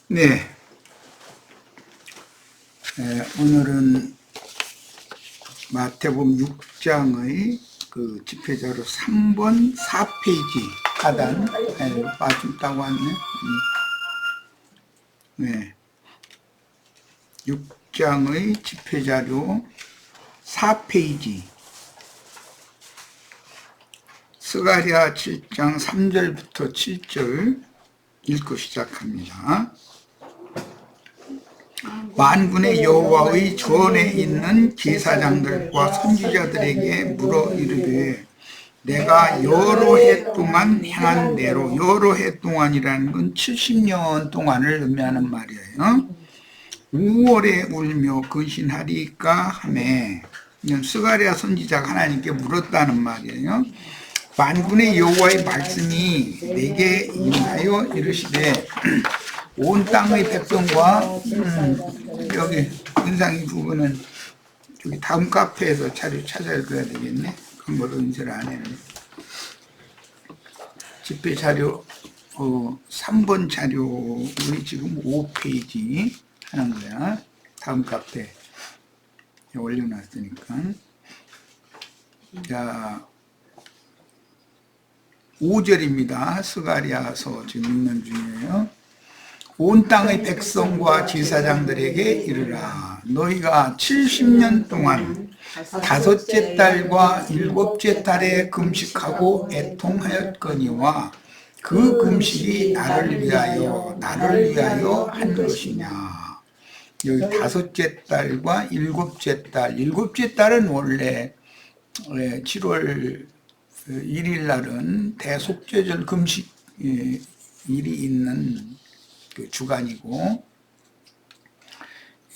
네, 오늘은 마태복음 6장의 그 집회자료 3번 4페이지 하단 좀 따고 왔네. 네, 6장의 집회자료 4페이지 스가랴 7장 3절부터 7절 읽고 시작합니다. 만군의 여호와의 전에 있는 제사장들과 선지자들에게 물어 이르되 내가 여러 해 동안 행한 대로, 여러 해 동안이라는 건 70년 동안을 의미하는 말이에요. 5월에 울며 근신하리까 하매, 스가랴 선지자가 하나님께 물었다는 말이에요. 만군의 여호와의 말씀이 내게 임하여 이르시되 온 땅의 백성과 여기 은상이 부분은 저기 다음 카페에서 자료 찾아 읽어야 되겠네. 그걸 은세를 안 했네. 집회 자료 3번 자료 우리 지금 5페이지 하는 거야. 다음 카페에 올려놨으니까. 자, 5절입니다. 스가랴서 지금 읽는 중이에요. 온 땅의 백성과 제사장들에게 이르라. 너희가 70년 동안 다섯째 달과 일곱째 달에 금식하고 애통하였거니와 그 금식이 나를 위하여 한 것이냐. 여기 다섯째 달과 일곱째 달은 원래 7월 1일 날은 대속죄절 금식 일이 있는 그 주간이고,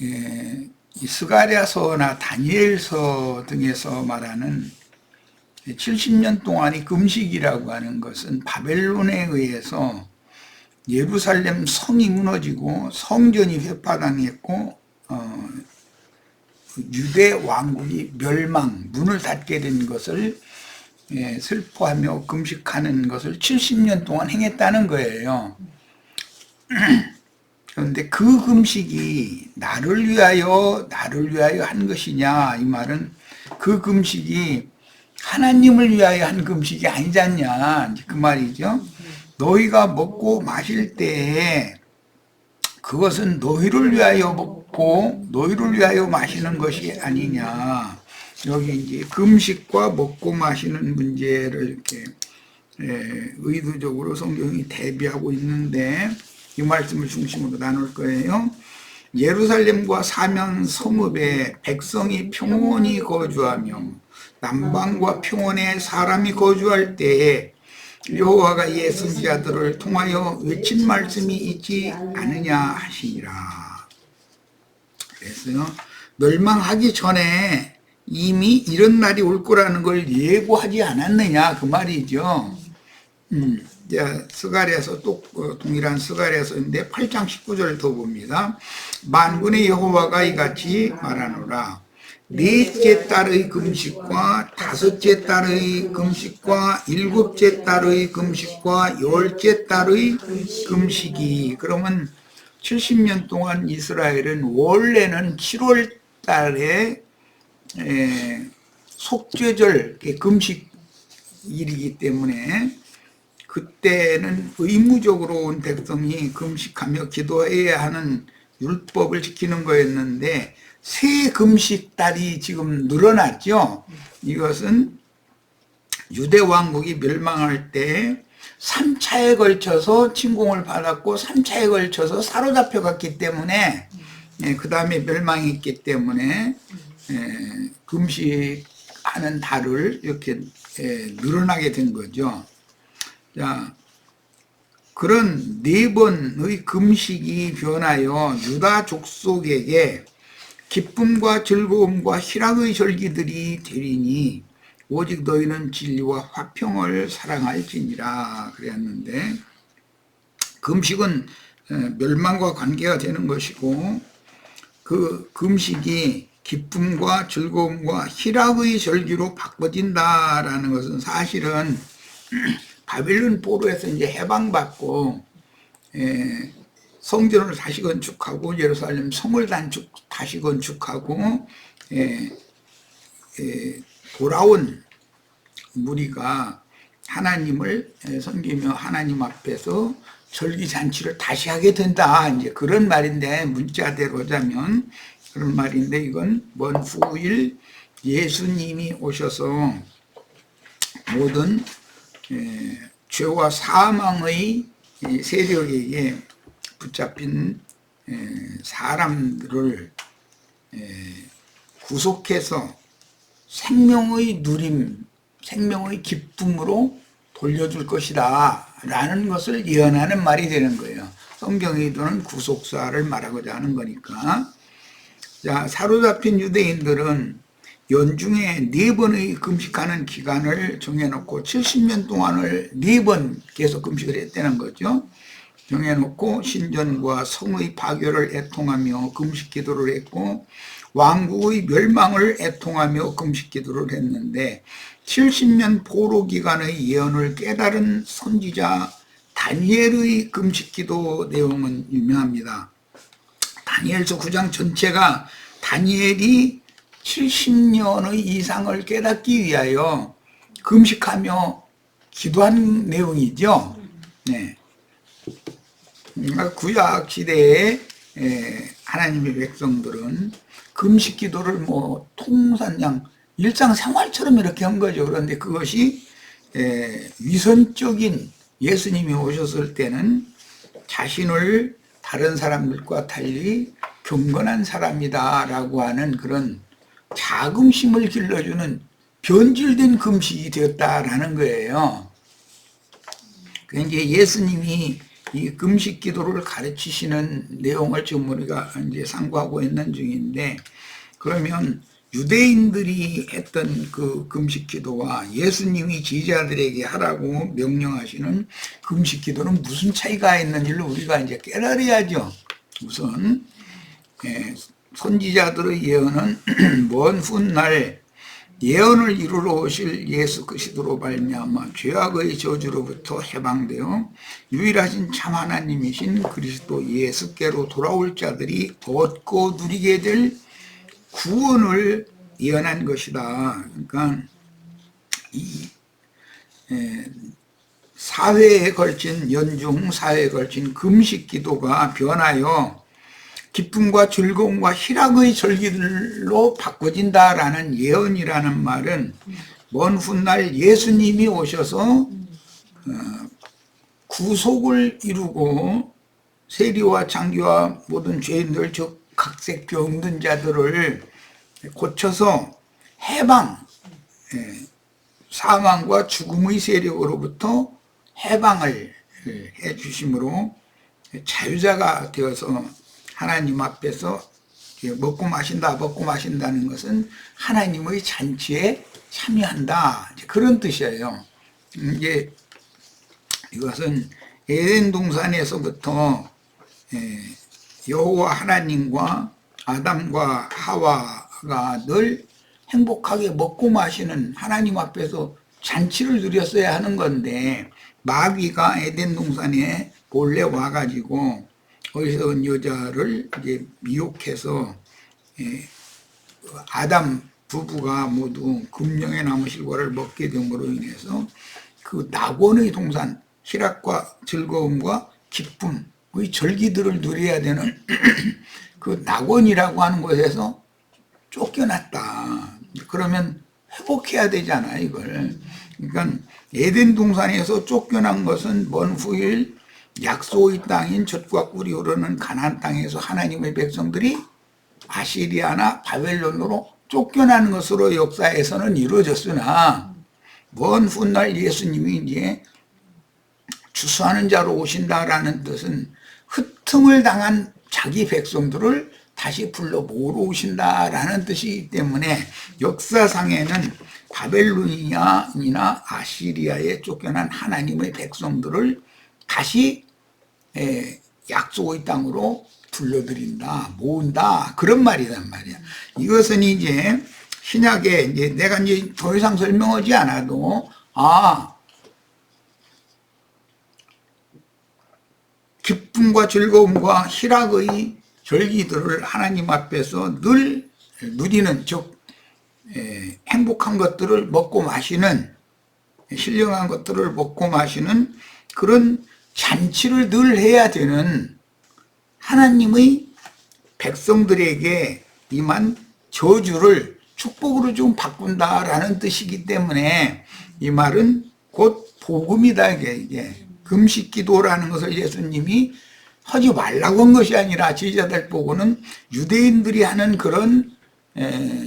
이 스가랴서나 다니엘서 등에서 말하는 70년 동안의 금식이라고 하는 것은 바벨론에 의해서 예루살렘 성이 무너지고 성전이 회파당했고 유대 왕국이 멸망, 문을 닫게 된 것을 슬퍼하며 금식하는 것을 70년 동안 행했다는 거예요. 그런데 그 금식이 나를 위하여 한 것이냐, 이 말은 그 금식이 하나님을 위하여 한 금식이 아니지 않냐, 그 말이죠. 너희가 먹고 마실 때에 그것은 너희를 위하여 먹고 너희를 위하여 마시는 것이 아니냐. 여기 이제 금식과 먹고 마시는 문제를 이렇게 의도적으로 성경이 대비하고 있는데 이 말씀을 중심으로 나눌 거예요. 예루살렘과 사면 성읍에 백성이 평온히 거주하며 남방과 평원에 사람이 거주할 때에 여호와가 이에 선지자들을 통하여 외친 말씀이 있지 않으냐 하시니라. 그래서요, 멸망하기 전에 이미 이런 날이 올 거라는 걸 예고하지 않았느냐, 그 말이죠. 스가랴서 또 동일한 스가랴서인데 8장 19절 더 봅니다. 만군의 여호와가 이같이 말하노라. 넷째 달의 금식과 다섯째 달의 금식과 일곱째 달의 금식과 열째 달의 금식이, 그러면 70년 동안 이스라엘은 원래는 7월 달에 속죄절 금식일이기 때문에 그때는 의무적으로 온 백성이 금식하며 기도해야 하는 율법을 지키는 거였는데 새 금식 달이 지금 늘어났죠. 이것은 유대 왕국이 멸망할 때 3차에 걸쳐서 침공을 받았고 3차에 걸쳐서 사로잡혀 갔기 때문에 그 다음에 멸망했기 때문에 금식하는 달을 이렇게 늘어나게 된 거죠. 자, 그런 네 번의 금식이 변하여 유다 족속에게 기쁨과 즐거움과 희락의 절기들이 되리니 오직 너희는 진리와 화평을 사랑할지니라 그랬는데, 금식은 멸망과 관계가 되는 것이고 그 금식이 기쁨과 즐거움과 희락의 절기로 바꿔진다라는 것은 사실은 바벨론 포로에서 이제 해방받고 성전을 다시 건축하고 예루살렘 성을 다시 건축하고 돌아온 무리가 하나님을 섬기며 하나님 앞에서 절기잔치를 다시 하게 된다. 이제 그런 말인데, 문자대로 하자면 그런 말인데, 이건 먼 후일 예수님이 오셔서 모든 죄와 사망의 세력에게 붙잡힌 사람들을 구속해서 생명의 누림, 생명의 기쁨으로 돌려줄 것이다 라는 것을 예언하는 말이 되는 거예요. 성경에도는 구속사를 말하고자 하는 거니까. 자, 사로잡힌 유대인들은 연중에 4번의 금식하는 기간을 정해놓고 70년 동안을 4번 계속 금식을 했다는 거죠. 정해놓고 신전과 성의 파괴를 애통하며 금식 기도를 했고, 왕국의 멸망을 애통하며 금식 기도를 했는데, 70년 포로 기간의 예언을 깨달은 선지자 다니엘의 금식 기도 내용은 유명합니다. 다니엘서 9장 전체가 다니엘이 70년의 이상을 깨닫기 위하여 금식하며 기도한 내용이죠. 네. 구약 시대에 하나님의 백성들은 금식 기도를 뭐 통산양 일상생활처럼 이렇게 한 거죠. 그런데 그것이 위선적인, 예수님이 오셨을 때는 자신을 다른 사람들과 달리 경건한 사람이다 라고 하는 그런 자긍심을 길러주는 변질된 금식이 되었다라는 거예요. 그러니까 예수님이 이 금식 기도를 가르치시는 내용을 지금 우리가 이제 상고하고 있는 중인데, 그러면 유대인들이 했던 그 금식 기도와 예수님이 제자들에게 하라고 명령하시는 금식 기도는 무슨 차이가 있는지를 우리가 이제 깨달아야죠. 우선 선지자들의 예언은 먼 훗날 예언을 이루러 오실 예수 그리스도로 말미암아 죄악의 저주로부터 해방되어 유일하신 참 하나님이신 그리스도 예수께로 돌아올 자들이 얻고 누리게 될 구원을 예언한 것이다. 그러니까 이 사회에 걸친, 연중 사회에 걸친 금식 기도가 변하여 기쁨과 즐거움과 희락의 절기들로 바꿔진다라는 예언이라는 말은 먼 훗날 예수님이 오셔서 구속을 이루고 세리와 장기와 모든 죄인들, 즉 각색 병든 자들을 고쳐서 해방, 사망과 죽음의 세력으로부터 해방을 해 주심으로 자유자가 되어서 하나님 앞에서 먹고 마신다는 것은 하나님의 잔치에 참여한다, 그런 뜻이에요. 이제 이것은 에덴 동산에서부터 여호와 하나님과 아담과 하와가 늘 행복하게 먹고 마시는, 하나님 앞에서 잔치를 누렸어야 하는 건데, 마귀가 에덴 동산에 몰래 와가지고 거기서 온 여자를 이제 미혹해서 아담 부부가 모두 금령의 나무 실과를 먹게 됨으로 인해서 그 낙원의 동산, 희락과 즐거움과 기쁨의 절기들을 누려야 되는 그 낙원이라고 하는 곳에서 쫓겨났다. 그러면 회복해야 되잖아, 이걸. 그러니까 에덴 동산에서 쫓겨난 것은 먼 후일 약속의 땅인 젖과 꿀이 흐르는 가나안 땅에서 하나님의 백성들이 아시리아나 바벨론으로 쫓겨나는 것으로 역사에서는 이루어졌으나, 먼 훗날 예수님이 이제 주수하는 자로 오신다라는 뜻은 흩음을 당한 자기 백성들을 다시 불러 모으러 오신다라는 뜻이기 때문에, 역사상에는 바벨로니아나 아시리아에 쫓겨난 하나님의 백성들을 다시 약속의 땅으로 불러들인다, 모은다, 그런 말이란 말이야. 이것은 이제 신약에 이제 내가 이제 더 이상 설명하지 않아도 기쁨과 즐거움과 희락의 절기들을 하나님 앞에서 늘 누리는, 즉 행복한 것들을 먹고 마시는, 신령한 것들을 먹고 마시는 그런 잔치를 늘 해야 되는 하나님의 백성들에게 임한 저주를 축복으로 좀 바꾼다라는 뜻이기 때문에 이 말은 곧 복음이다. 이게 금식 기도라는 것을 예수님이 하지 말라고 한 것이 아니라 제자들 보고는 유대인들이 하는 그런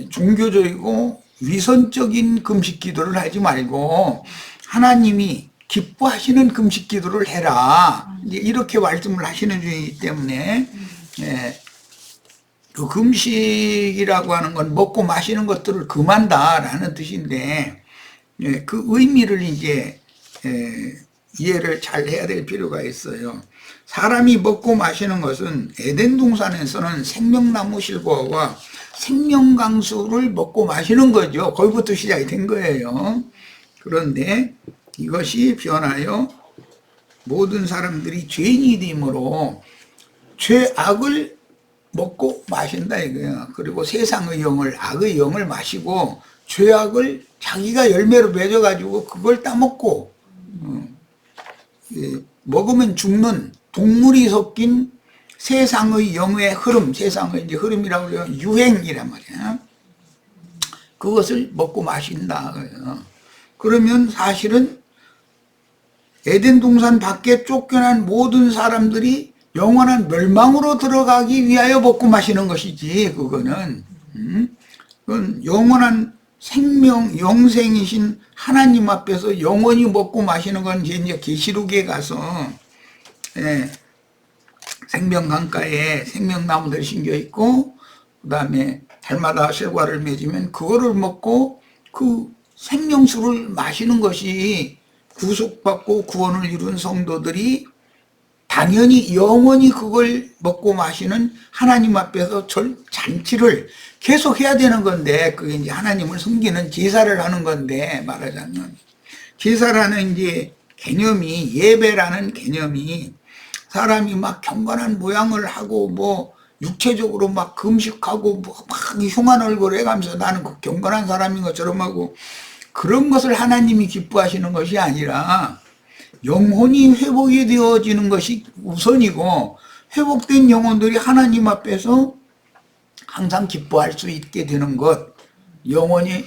종교적이고 위선적인 금식 기도를 하지 말고 하나님이 기뻐하시는 금식 기도를 해라. 이제 이렇게 말씀을 하시는 중이기 때문에 그 금식이라고 하는 건 먹고 마시는 것들을 금한다라는 뜻인데 그 의미를 이제 이해를 잘 해야 될 필요가 있어요. 사람이 먹고 마시는 것은 에덴 동산에서는 생명나무 실과와 생명강수를 먹고 마시는 거죠. 거기부터 시작이 된 거예요. 그런데 이것이 변하여 모든 사람들이 죄인이 됨으로 죄악을 먹고 마신다 이거야. 그리고 세상의 영을, 악의 영을 마시고 죄악을 자기가 열매로 맺어가지고 그걸 따먹고 먹으면 죽는 동물이 섞인 세상의 영의 흐름, 세상의 이제 흐름이라고 해요. 유행이란 말이야. 그것을 먹고 마신다. 그러면 사실은 에덴 동산 밖에 쫓겨난 모든 사람들이 영원한 멸망으로 들어가기 위하여 먹고 마시는 것이지, 그거는. 그건 영원한 생명, 영생이신 하나님 앞에서 영원히 먹고 마시는 건 이제 계시록에 가서 생명강가에 생명나무들이 심겨 있고 그 다음에 달마다 실과를 맺으면 그거를 먹고 그 생명수를 마시는 것이 구속받고 구원을 이룬 성도들이 당연히 영원히 그걸 먹고 마시는 하나님 앞에서 잔치를 계속 해야 되는 건데, 그게 이제 하나님을 섬기는 제사를 하는 건데, 말하자면 제사라는 이제 개념이, 예배라는 개념이 사람이 막 경건한 모양을 하고 뭐 육체적으로 막 금식하고 막 흉한 얼굴 해가면서 나는 그 경건한 사람인 것처럼 하고 그런 것을 하나님이 기뻐하시는 것이 아니라 영혼이 회복이 되어지는 것이 우선이고, 회복된 영혼들이 하나님 앞에서 항상 기뻐할 수 있게 되는 것, 영원히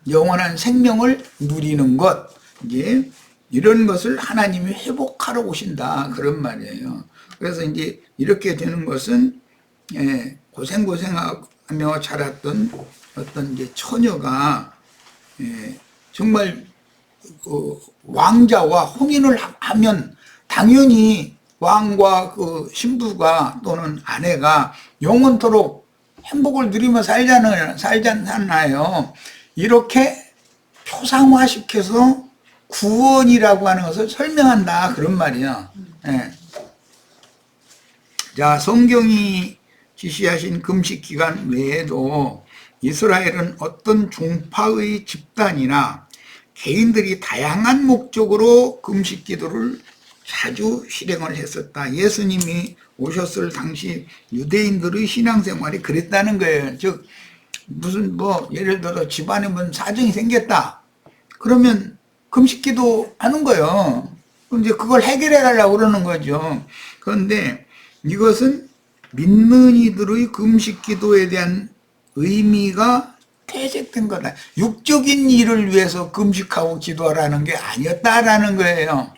영원한 생명을 누리는 것, 이제 이런 것을 하나님이 회복하러 오신다, 그런 말이에요. 그래서 이제 이렇게 되는 것은 고생하며 자랐던 어떤 이제 처녀가 정말 그 왕자와 혼인을 하면 당연히 왕과 그 신부가 또는 아내가 영원토록 행복을 누리며 살잖아요. 이렇게 표상화시켜서 구원이라고 하는 것을 설명한다, 그런 말이야. 자, 성경이 지시하신 금식 기간 외에도 이스라엘은 어떤 종파의 집단이나 개인들이 다양한 목적으로 금식 기도를 자주 실행을 했었다. 예수님이 오셨을 당시 유대인들의 신앙생활이 그랬다는 거예요. 즉 무슨 뭐 예를 들어 집안에 무슨 사정이 생겼다, 그러면 금식 기도 하는 거예요. 이제 그걸 해결해 달라고 그러는 거죠. 그런데 이것은 믿는 이들의 금식 기도에 대한 의미가 퇴색된 거다. 육적인 일을 위해서 금식하고 기도하라는 게 아니었다라는 거예요.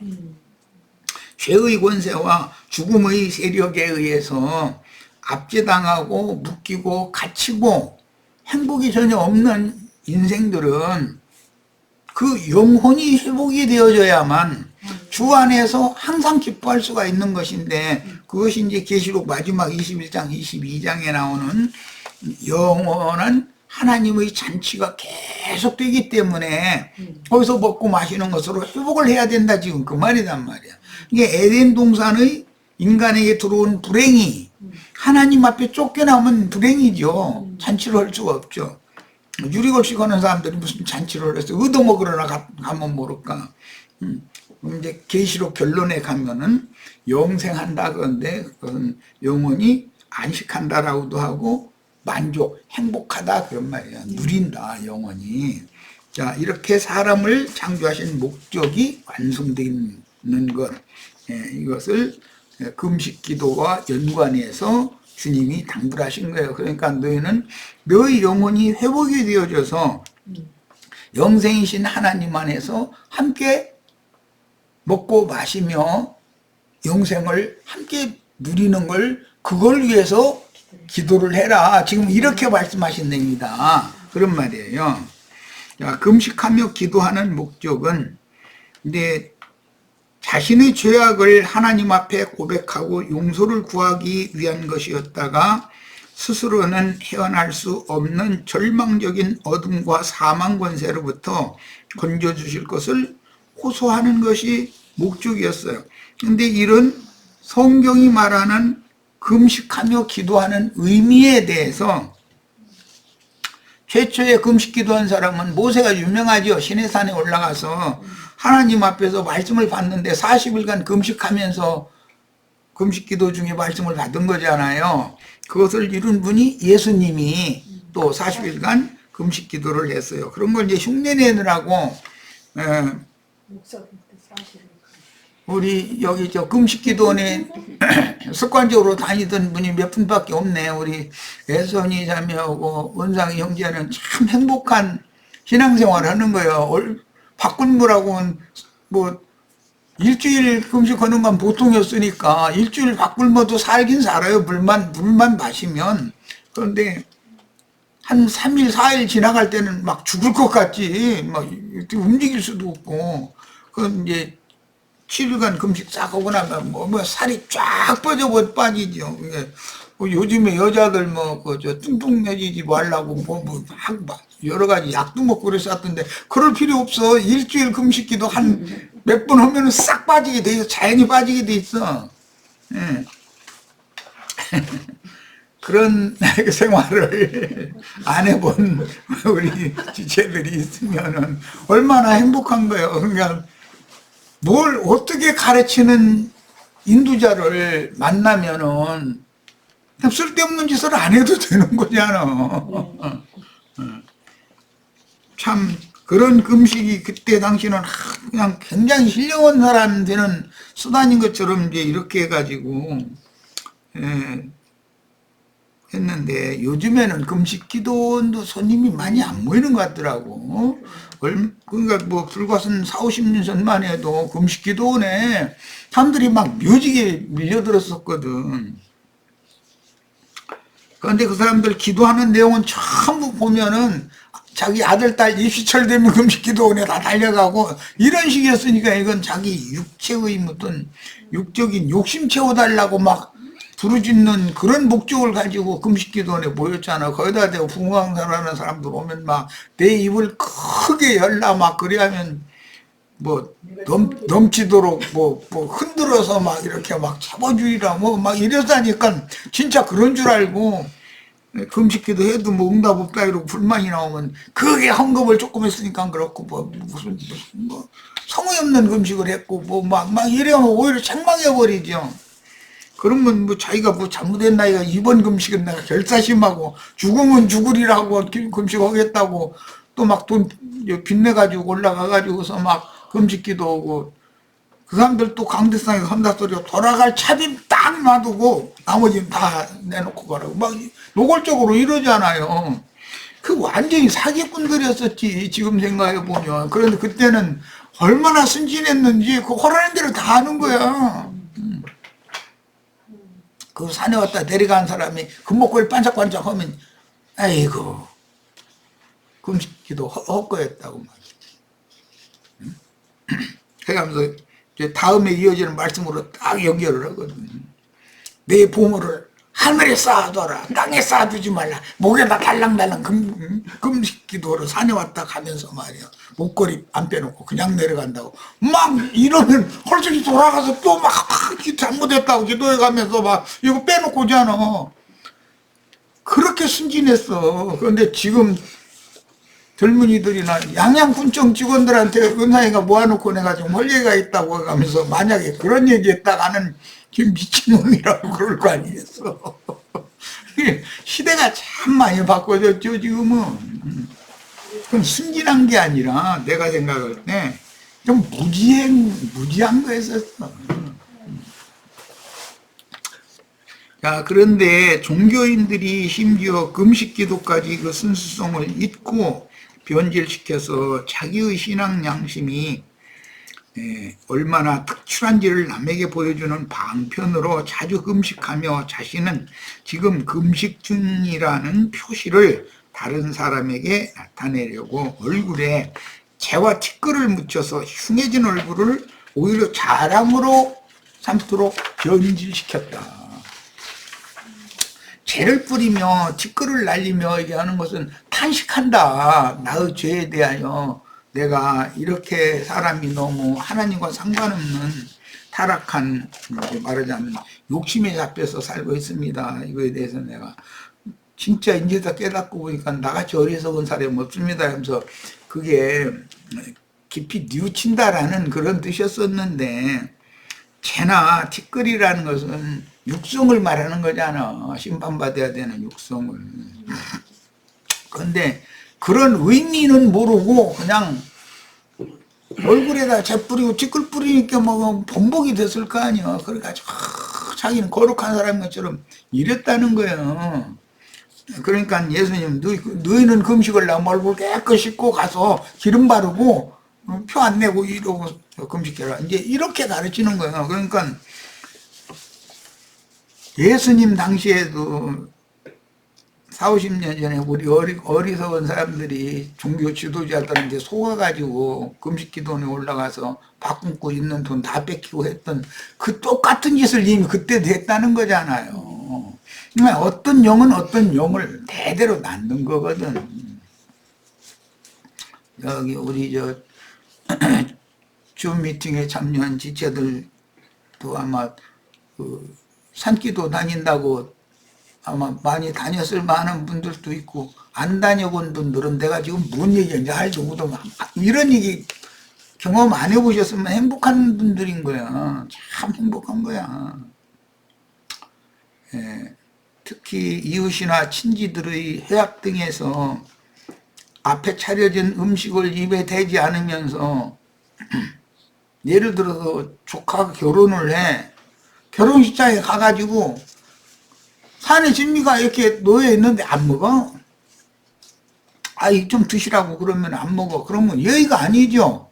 죄의 권세와 죽음의 세력에 의해서 압제당하고 묶이고 갇히고 행복이 전혀 없는 인생들은 그 영혼이 회복이 되어져야만 주 안에서 항상 기뻐할 수가 있는 것인데, 그것이 이제 계시록 마지막 21장, 22장에 나오는 영원한 하나님의 잔치가 계속되기 때문에 거기서 먹고 마시는 것으로 회복을 해야 된다, 지금 그 말이란 말이야. 이게 에덴 동산의 인간에게 들어온 불행이, 하나님 앞에 쫓겨나면 불행이죠. 잔치를 할 수가 없죠. 유리골식 하는 사람들이 무슨 잔치를 했어. 얻어먹으러나 가면 모를까. 이제 계시록 결론에 가면은 영생한다 그런데 그것은 영원히 안식한다라고도 하고 만족, 행복하다 그런 말이야. 누린다 영원히. 자, 이렇게 사람을 창조하신 목적이 완성되는 것, 이것을 금식 기도와 연관해서 주님이 당부하신 거예요. 그러니까 너희는 너희 영혼이 회복이 되어져서 영생이신 하나님 안에서 함께 먹고 마시며 영생을 함께 누리는 걸 그걸 위해서 기도를 해라. 지금 이렇게 말씀하신 겁니다. 그런 말이에요. 자, 금식하며 기도하는 목적은 이제 자신의 죄악을 하나님 앞에 고백하고 용서를 구하기 위한 것이었다가 스스로는 헤어날 수 없는 절망적인 어둠과 사망 권세로부터 건져주실 것을 호소하는 것이 목적이었어요. 그런데 이런 성경이 말하는 금식하며 기도하는 의미에 대해서 최초에 금식 기도한 사람은 모세가 유명하죠. 시내산에 올라가서 하나님 앞에서 말씀을 받는데 40일간 금식하면서 금식 기도 중에 말씀을 받은 거잖아요. 그것을 이룬 분이 예수님이 또 40일간 금식 기도를 했어요. 그런 걸 이제 흉내내느라고 우리 여기 저 금식기도원에 습관적으로 다니던 분이 몇 분밖에 없네. 우리 애선이 자매하고 은상이 형제는 참 행복한 신앙생활을 하는 거예요. 바꿀무라고는 뭐 일주일 금식하는 건 보통이었으니까 일주일 바꿀무도 살긴 살아요. 물만 마시면. 그런데 한 3일 4일 지나갈 때는 막 죽을 것 같지. 막 움직일 수도 없고. 그건 이제 7일간 금식 싹 하고 나면 뭐 살이 쫙 빠지죠. 뭐 요즘에 여자들 그저 뚱뚱해지지 말라고 막 여러 가지 약도 먹고 그랬었던데 그럴 필요 없어. 일주일 금식기도 한 몇 번 하면은 싹 빠지게 돼 있어. 자연히 빠지게 돼 있어. 예. 그런 생활을 안 해본 우리 지체들이 있으면은 얼마나 행복한 거예요. 그러니까 뭘 어떻게 가르치는 인도자를 만나면은 그냥 쓸데없는 짓을 안 해도 되는 거잖아. 참 그런 금식이 그때 당시는 그냥 굉장히 힐링한 사람한테는 수단인 것처럼 이제 이렇게 해가지고 했는데 요즘에는 금식 기도원도 손님이 많이 안 모이는 것 같더라고. 그러니까 뭐 불과 한 4, 50년 전만 해도 금식 기도원에 사람들이 막 묘지게 밀려들었었거든. 그런데 그 사람들 기도하는 내용은 전부 보면은 자기 아들, 딸 입시철 되면 금식 기도원에 다 달려가고 이런 식이었으니까 이건 자기 육체의 무슨 육적인 욕심 채워달라고 막 부르짖는 그런 목적을 가지고 금식기도원에 모였잖아. 거기다 대고 풍광사라는 사람들 오면 막 내 입을 크게 열라 막 그래야면 뭐 넘치도록 뭐 흔들어서 막 이렇게 막 잡아주리라 뭐 막 이러다니까 진짜 그런 줄 알고 금식기도 해도 뭐 응답 없다 이러고 불만이 나오면 그게 헌금을 조금 했으니까 그렇고 뭐 무슨 뭐 성의 없는 금식을 했고 뭐 막 이래면 오히려 책망해버리죠. 그러면 뭐 자기가 뭐 잘못했나 이가 이번 금식은 내가 결사심하고 죽으면 죽으리라고 금식하겠다고 또 막 돈 빚내가지고 올라가가지고서 막 금식기도 하고 그 사람들 또 강대상에 한다 소리가 돌아갈 차비 딱 놔두고 나머지는 다 내놓고 가라고 막 노골적으로 이러잖아요. 그 완전히 사기꾼들이었었지 지금 생각해보면. 그런데 그때는 얼마나 순진했는지 그 허라는 대로 다 하는 거야. 그 산에 왔다 내려간 사람이 금목걸이 반짝반짝 하면 아이고 금식기도 헛거였다고 말이야. 그러면서 이제 다음에 이어지는 말씀으로 딱 연결을 하거든. 내 보물을 하늘에 쌓아둬라. 땅에 쌓아두지 말라. 목에다 달랑달랑 금식기도로 산에 왔다 가면서 말이야. 목걸이 안 빼놓고 그냥 내려간다고. 막 이러면 헐떡이 돌아가서 또 막 잘못했다고 기도해 가면서 막 이거 빼놓고 오잖아. 그렇게 순진했어. 그런데 지금 젊은이들이나 양양군청 직원들한테 은사이가 모아놓고 내가 좀 헐리가 있다고 하면서 만약에 그런 얘기 했다가는 지금 미친놈이라고 그럴 거 아니겠어. 시대가 참 많이 바꿔졌죠, 지금은. 그건 순진한 게 아니라 내가 생각할 때 좀 무지한 거였었어. 자, 그런데 종교인들이 심지어 금식 기도까지 그 순수성을 잊고 변질시켜서 자기의 신앙 양심이 얼마나 특출한지를 남에게 보여주는 방편으로 자주 금식하며 자신은 지금 금식 중이라는 표시를 다른 사람에게 나타내려고 얼굴에 재와 티끌을 묻혀서 흉해진 얼굴을 오히려 자랑으로 삼도록 변질시켰다. 죄를 뿌리며 티끌을 날리며 얘기하는 것은 탄식한다. 나의 죄에 대하여 내가 이렇게 사람이 너무 하나님과 상관없는 타락한, 말하자면 욕심에 잡혀서 살고 있습니다. 이거에 대해서 내가 진짜 이제 다 깨닫고 보니까 나같이 어리석은 사람이 없습니다 하면서 그게 깊이 뉘우친다라는 그런 뜻이었었는데, 죄나 티끌이라는 것은 육성을 말하는 거잖아. 심판받아야 되는 육성을. 그런데 그런 의미는 모르고 그냥 얼굴에다 재 뿌리고 티끌 뿌리니까 뭐 번복이 됐을 거 아니야. 그래가지고 자기는 거룩한 사람인 것처럼 이랬다는 거예요. 그러니까 예수님, 너희는 금식을 하면 얼굴 깨끗이 씻고 가서 기름 바르고 표 안 내고 이러고 금식해라. 이제 이렇게 가르치는 거예요. 그러니까 예수님 당시에도 40-50년 전에 우리 어리석은 사람들이 종교 지도자들한테 속아가지고 금식 기도원에 올라가서 밥 굶고 있는 돈 다 뺏기고 했던 그 똑같은 짓을 이미 그때도 했다는 거잖아요. 그러니까 어떤 영은 어떤 영을 대대로 낳는 거거든. 여기 우리 줌 미팅에 참여한 지체들도 아마 그 산기도 다닌다고 아마 많이 다녔을 만한 분들도 있고, 안 다녀본 분들은 내가 지금 뭔 얘기인지 알도 못하고 이런 얘기 경험 안 해보셨으면 행복한 분들인 거야. 참 행복한 거야. 예. 특히 이웃이나 친지들의 해악 등에서 앞에 차려진 음식을 입에 대지 않으면서 예를 들어서 조카가 결혼을 해. 결혼식장에 가가지고 산에 진미가 이렇게 놓여 있는데 안 먹어? 이 좀 드시라고 그러면 안 먹어. 그러면 예의가 아니죠.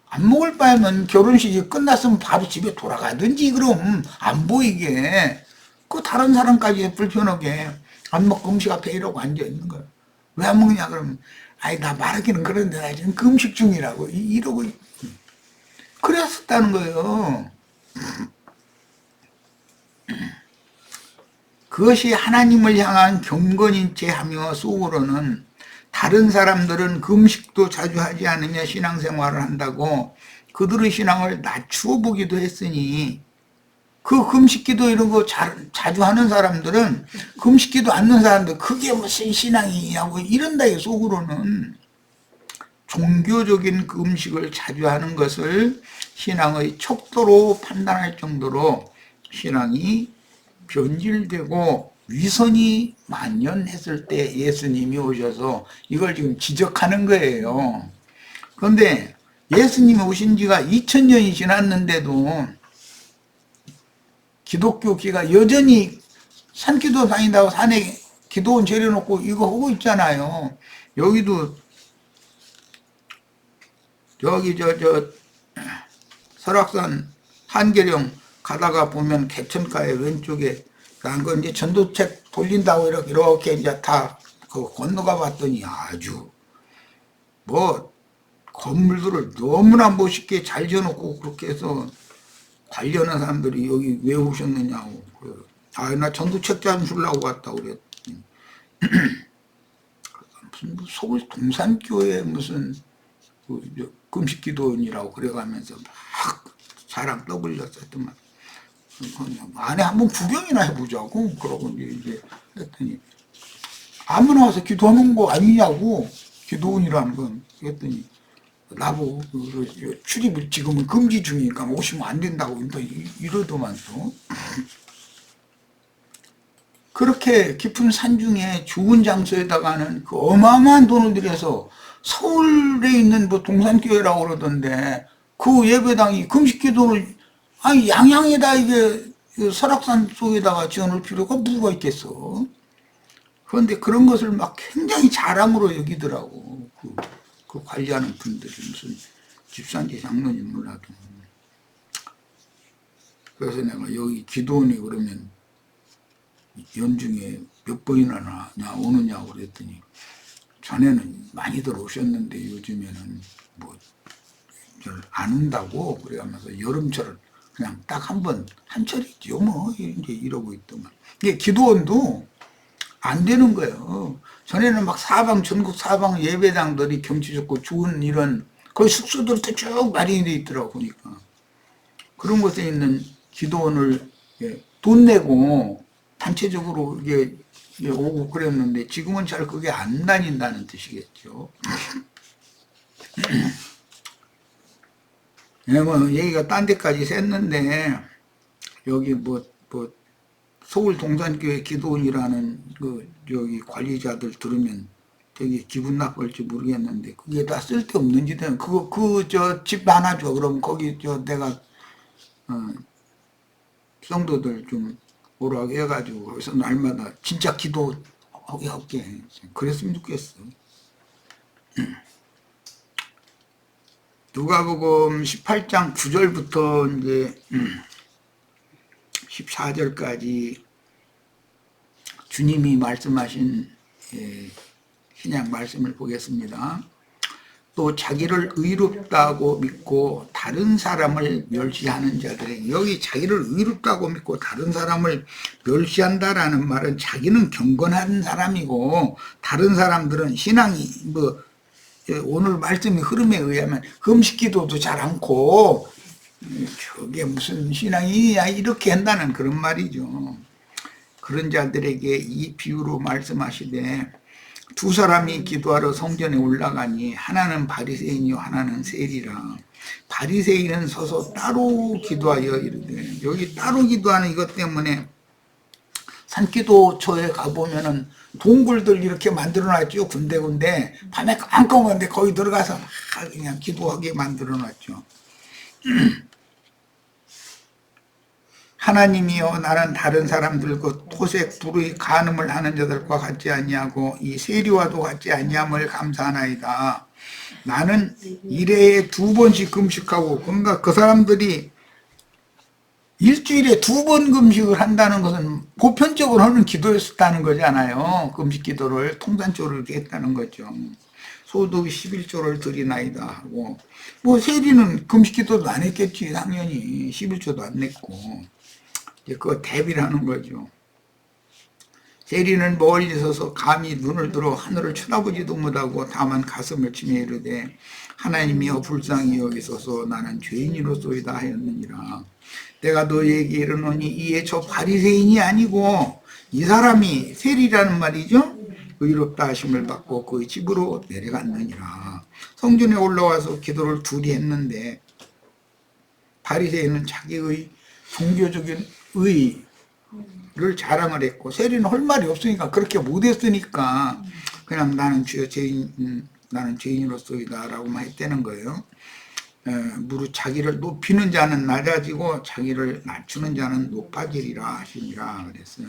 안 먹을 바에는 결혼식이 끝났으면 바로 집에 돌아가든지, 그럼 안 보이게. 그 다른 사람까지 불편하게 안 먹고 음식 앞에 이러고 앉아 있는 거야. 왜 안 먹냐 그러면 나 말하기는 그런데 나 지금 금식 중이라고 이러고 그랬었다는 거예요. 그것이 하나님을 향한 경건인 채 하며 속으로는 다른 사람들은 금식도 자주 하지 않으며 신앙생활을 한다고 그들의 신앙을 낮추어 보기도 했으니, 그 금식기도 이런 거 자주 하는 사람들은 금식기도 않는 사람들 그게 무슨 신앙이냐고 이런다. 속으로는 종교적인 금식을 자주 하는 것을 신앙의 척도로 판단할 정도로 신앙이 변질되고 위선이 만연했을 때 예수님이 오셔서 이걸 지금 지적하는 거예요. 그런데 예수님이 오신 지가 2000년이 지났는데도 기독교계가 여전히 산기도 다닌다고 산에 기도원 차려놓고 이거 하고 있잖아요. 여기도 여기 설악산 한계령 가다가 보면 개천가에 왼쪽에 그 이제 전도책 돌린다고 이렇게 이제 다 그 건너가 봤더니 아주 뭐 건물들을 너무나 멋있게 잘 지어놓고 그렇게 해서 관련한 사람들이 여기 왜 오셨느냐고. 나 전도책 좀 주려고 왔다고 그랬더니 무슨 서울 동산교회 무슨 금식기도원이라고 그래가면서 막 자랑 떠벌렸었더만 안에 한번 구경이나 해보자고. 그러고 이제 했더니 아무나 와서 기도하는 거 아니냐고. 기도원이라는 건. 그랬더니 나보고 출입을 지금은 금지 중이니까 오시면 안 된다고 이러더만 또. 그렇게 깊은 산중에 좋은 장소에다가는 그 어마어마한 돈을 들여서 서울에 있는 뭐 동산교회라고 그러던데 그 예배당이 금식기도를 아니 양양에다 이게 설악산 속에다가 지어놓을 필요가 뭐가 있겠어. 그런데 그런 것을 막 굉장히 자랑으로 여기더라고. 그 관리하는 분들이 무슨 집사인지 장로인지 몰라도. 그래서 내가 여기 기도원이 그러면 연중에 몇 번이나 오느냐고 그랬더니 전에는 많이들 오셨는데 요즘에는 뭐 안 온다고 그래가면서 여름철은 그냥 딱 한 철이죠 뭐 이제 이러고 있더만. 이게 기도원도 안 되는 거예요. 전에는 막 전국 사방 예배당들이 경치 좋고 좋은 이런 거의 숙소들도 쭉 마련이 돼 있더라고 보니까. 그런 곳에 있는 기도원을 돈 내고 단체적으로 이게 오고 그랬는데 지금은 잘 그게 안 다닌다는 뜻이겠죠. 뭐 얘기가 딴 데까지 샜는데 여기 뭐 서울 동산교회 기도원이라는 여기 관리자들 들으면 되게 기분 나쁠지 모르겠는데 그게 다 쓸데없는 짓은 저 집 하나 줘. 그럼 거기 내가 성도들 좀 오라고 해가지고 거기서 날마다 진짜 기도하게 할게. 그랬으면 좋겠어. 누가복음 18장 9절부터 이제 14절까지 주님이 말씀하신 신약 말씀을 보겠습니다. 또 자기를 의롭다고 믿고 다른 사람을 멸시하는 자들에게, 여기 자기를 의롭다고 믿고 다른 사람을 멸시한다라는 말은 자기는 경건한 사람이고 다른 사람들은 신앙이 오늘 말씀의 흐름에 의하면 금식기도도 잘 않고 저게 무슨 신앙이냐 이렇게 한다는 그런 말이죠. 그런 자들에게 이 비유로 말씀하시되 두 사람이 기도하러 성전에 올라가니 하나는 바리새인이요 하나는 세리라. 바리새인은 서서 따로 기도하여 이르되, 여기 따로 기도하는 이것 때문에 산기도처에 가보면은 동굴들 이렇게 만들어놨죠. 군데군데 밤에 깜깜한데 거기 들어가서 그냥 기도하게 만들어놨죠. 하나님이여 나는 다른 사람들과 토색 불의 간음을 하는 자들과 같지 아니하고 이 세리와도 같지 아니함을 감사하나이다. 나는 일회에 2번씩 금식하고, 그러니까 그 사람들이 일주일에 2번 금식을 한다는 것은 보편적으로 하는 기도였다는 거잖아요. 금식 기도를 통산조를 이렇게 했다는 거죠. 소득 11조를 드리나이다 하고, 뭐 세리는 금식 기도도 안 했겠지. 당연히 11조도 안 냈고 그거 대비를 하는 거죠. 세리는 멀리 서서 감히 눈을 들어 하늘을 쳐다보지도 못하고 다만 가슴을 치며 이르되 하나님이여 불쌍히 여기소서 나는 죄인이로소이다 하였느니라. 내가 너에게 이르노니 이에 저 바리새인이 아니고 이 사람이 세리라는 말이죠. 의롭다 하심을 받고 그의 집으로 내려갔느니라. 성전에 올라와서 기도를 둘이 했는데 바리새인은 자기의 종교적인 의를 자랑을 했고 세리는 할 말이 없으니까 그렇게 못했으니까 그냥 나는 죄인으로서이다 라고만 했다는 거예요. 무릇 자기를 높이는 자는 낮아지고 자기를 낮추는 자는 높아지리라 하시니라 그랬어요.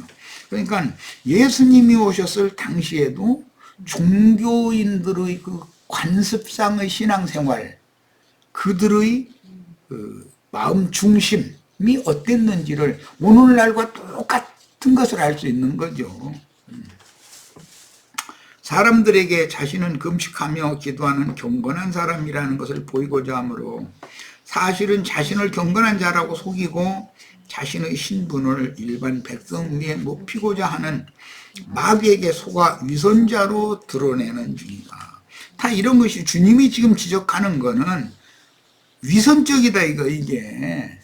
그러니까 예수님이 오셨을 당시에도 종교인들의 그 관습상의 신앙생활, 그들의 마음 중심이 어땠는지를 오늘날과 똑같은 것을 알 수 있는 거죠. 사람들에게 자신은 금식하며 기도하는 경건한 사람이라는 것을 보이고자 하므로 사실은 자신을 경건한 자라고 속이고 자신의 신분을 일반 백성 위에 높이고자 하는 마귀에게 속아 위선자로 드러내는 중이다. 다 이런 것이 주님이 지금 지적하는 거는 위선적이다 이게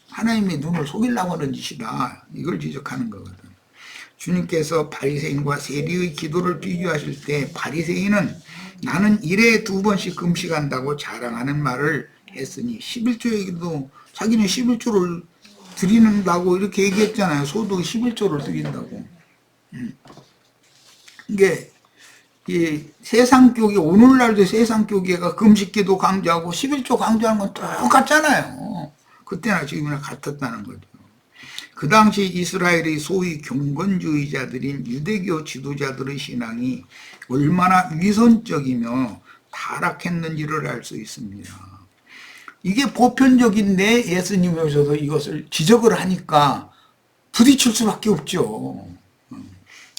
하나님의 눈을 속이려고 하는 짓이다 이걸 지적하는 거거든. 주님께서 바리새인과 세리의 기도를 비교하실 때 바리새인은 나는 일에 2번씩 금식한다고 자랑하는 말을 했으니 11조에도 자기는 11조를 드린다고 이렇게 얘기했잖아요. 소득 11조를 드린다고. 이게 이 세상교계, 오늘날도 세상교계가 금식기도 강조하고 11조 강조하는 건 똑같잖아요. 그때나 지금이나 같았다는 거죠. 그 당시 이스라엘의 소위 경건주의자들인 유대교 지도자들의 신앙이 얼마나 위선적이며 타락했는지를 알 수 있습니다. 이게 보편적인데 예수님이 오셔서 이것을 지적을 하니까 부딪힐 수밖에 없죠.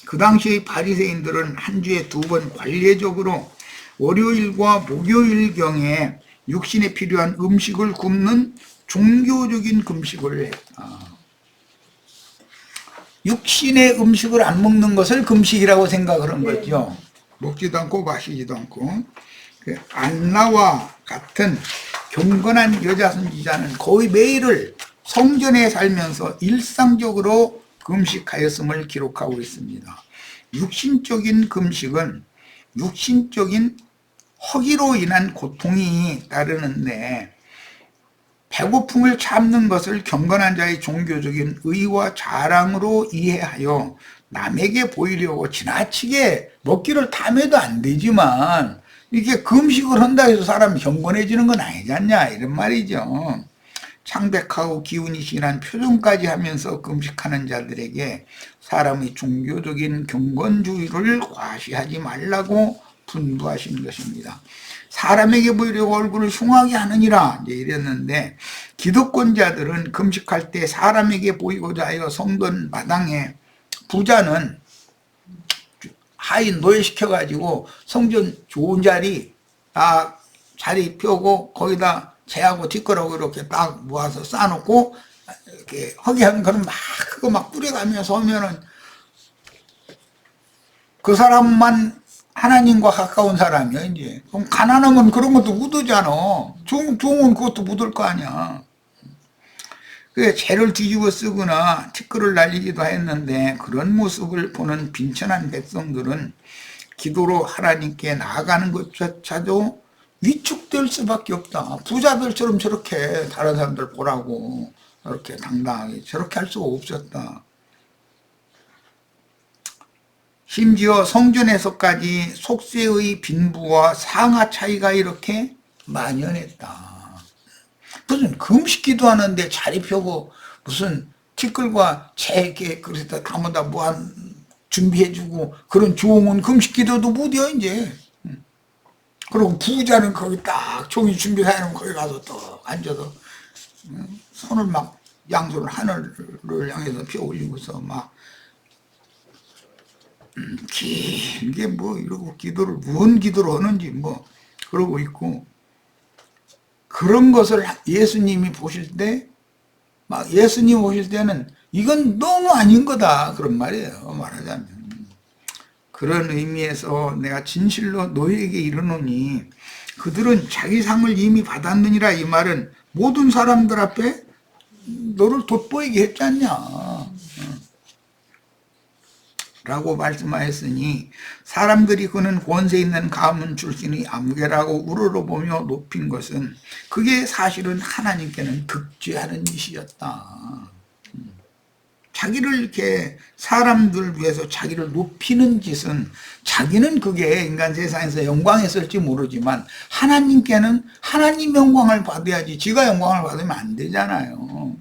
그 당시 바리새인들은 한 주에 2번 관례적으로 월요일과 목요일경에 육신에 필요한 음식을 굶는 종교적인 금식을 했다. 육신의 음식을 안 먹는 것을 금식이라고 생각을 한 거죠. 먹지도 않고 마시지도 않고. 안나와 같은 경건한 여자 선지자는 거의 매일을 성전에 살면서 일상적으로 금식하였음을 기록하고 있습니다. 육신적인 금식은 육신적인 허기로 인한 고통이 따르는데 배고픔을 참는 것을 경건한 자의 종교적인 의와 자랑으로 이해하여 남에게 보이려고 지나치게 먹기를 탐해도 안 되지만 이게 금식을 한다 해서 사람이 경건해지는 건 아니지 않냐 이런 말이죠. 창백하고 기운이 진한 표정까지 하면서 금식하는 자들에게 사람의 종교적인 경건주의를 과시하지 말라고 분부하신 것입니다. 사람에게 보이려고 얼굴을 흉하게 하느니라 이랬는데 기득권자들은 금식할 때 사람에게 보이고자 하여 성전 마당에 부자는 하인 노예시켜가지고 성전 좋은 자리 자리 펴고 거기다 재하고 뒷거라고 이렇게 딱 모아서 쌓아놓고 이렇게 허기하는 그런 그거 막 뿌려가면서 하면은 그 사람만 하나님과 가까운 사람이야 이제. 그럼 가난하면 그런 것도 묻으잖아. 좋은 그것도 묻을 거 아니야. 그래 죄를 뒤집어 쓰거나 티끌을 날리기도 했는데 그런 모습을 보는 빈천한 백성들은 기도로 하나님께 나아가는 것조차도 위축될 수밖에 없다. 부자들처럼 저렇게 다른 사람들 보라고 이렇게 당당하게 저렇게 할 수가 없었다. 심지어 성전에서까지 속세의 빈부와 상하 차이가 이렇게 만연했다. 무슨 금식기도 하는데 자리 펴고 무슨 티끌과 채 이렇게 그래서 담아다 뭐한 준비해주고 그런 좋은 금식기도도 못해요 이제. 그리고 부자는 거기 딱 종이 준비해놓으면 거기 가서 또 앉아서 손을 막 양손을 하늘을 향해서 펴 올리고서 막 길게 뭐 이러고 기도를 무슨 기도를 하는지 뭐 그러고 있고 그런 것을 예수님이 보실 때 막 예수님 오실 때는 이건 너무 아닌 거다 그런 말이에요. 말하자면 그런 의미에서 내가 진실로 너희에게 이르노니 그들은 자기 상을 이미 받았느니라. 이 말은 모든 사람들 앞에 너를 돋보이게 했지 않냐 라고 말씀하였으니 사람들이 그는 권세 있는 가문 출신의 아무개라고 우러러보며 높인 것은 그게 사실은 하나님께는 득죄하는 짓이었다. 자기를 이렇게 사람들 위해서 자기를 높이는 짓은 자기는 그게 인간 세상에서 영광했을지 모르지만 하나님께는 하나님 영광을 받아야지 지가 영광을 받으면 안 되잖아요.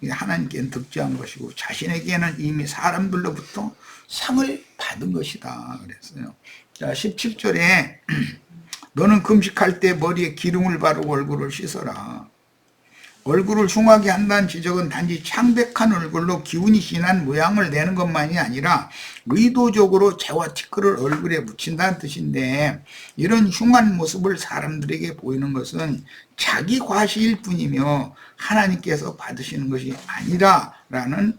하나님께는 득죄한 것이고 자신에게는 이미 사람들로부터 상을 받은 것이다 그랬어요. 자 17절에 너는 금식할 때 머리에 기름을 바르고 얼굴을 씻어라. 얼굴을 흉하게 한다는 지적은 단지 창백한 얼굴로 기운이 진한 모양을 내는 것만이 아니라 의도적으로 재와 티끌을 얼굴에 묻힌다는 뜻인데 이런 흉한 모습을 사람들에게 보이는 것은 자기 과시일 뿐이며 하나님께서 받으시는 것이 아니라라는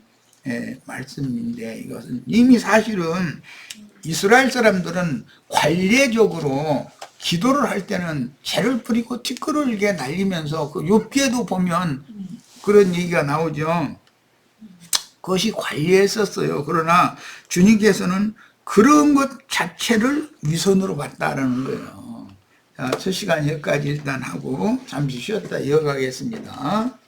말씀인데 이것은 이미 사실은 이스라엘 사람들은 관례적으로 기도를 할 때는 재를 뿌리고 티끌을 이렇게 날리면서 그 욥기에도 보면 그런 얘기가 나오죠. 그것이 관리했었어요. 그러나 주님께서는 그런 것 자체를 위선으로 봤다라는 거예요. 자, 첫 시간 여기까지 일단 하고 잠시 쉬었다 이어가겠습니다.